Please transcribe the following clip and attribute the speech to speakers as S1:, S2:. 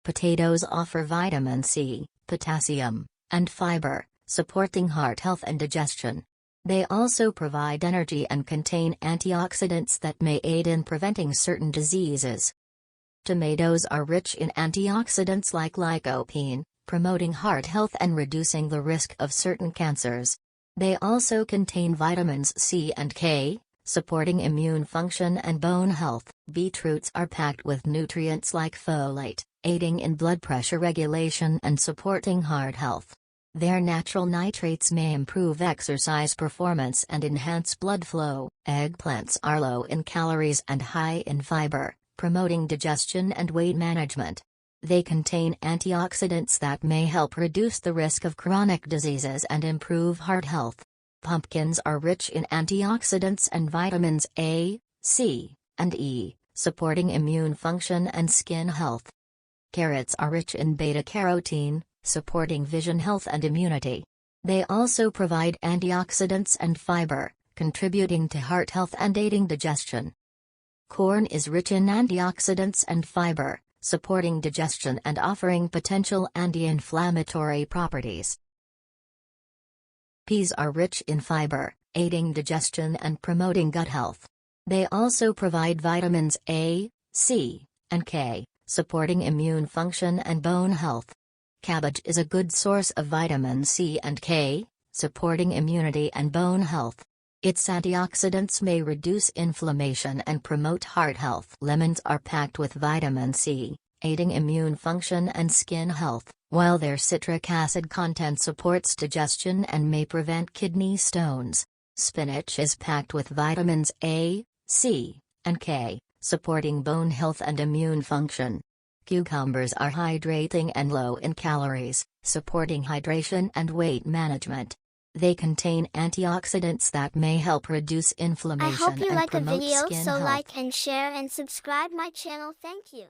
S1: Potatoes offer vitamin C, potassium, and fiber, supporting heart health and digestion. They also provide energy and contain antioxidants that may aid in preventing certain diseases. Tomatoes are rich in antioxidants like lycopene, promoting heart health and reducing the risk of certain cancers. They also contain vitamins C and K, supporting immune function and bone health. Beetroots are packed with nutrients like folate, aiding in blood pressure regulation and supporting heart health. Their natural nitrates may improve exercise performance and enhance blood flow. Eggplants are low in calories and high in fiber, promoting digestion and weight management. They contain antioxidants that may help reduce the risk of chronic diseases and improve heart health. Pumpkins are rich in antioxidants and vitamins A, C, and E, supporting immune function and skin health. Carrots are rich in beta-carotene, supporting vision health and immunity. They also provide antioxidants and fiber, contributing to heart health and aiding digestion. Corn is rich in antioxidants and fiber, supporting digestion and offering potential anti-inflammatory properties. Peas are rich in fiber, aiding digestion and promoting gut health. They also provide vitamins A, C, and K, supporting immune function and bone health. Cabbage is a good source of vitamin C and K, supporting immunity and bone health. Its antioxidants may reduce inflammation and promote heart health. Lemons are packed with vitamin C, aiding immune function and skin health, while their citric acid content supports digestion and may prevent kidney stones. Spinach is packed with vitamins A, C, and K, supporting bone health and immune function. Cucumbers are hydrating and low in calories, supporting hydration and weight management. They contain antioxidants that may help reduce
S2: I
S1: inflammation
S2: hope you
S1: and
S2: like the
S1: promote
S2: video,
S1: skin
S2: so
S1: health.
S2: like and share and subscribe my channel. Thank you.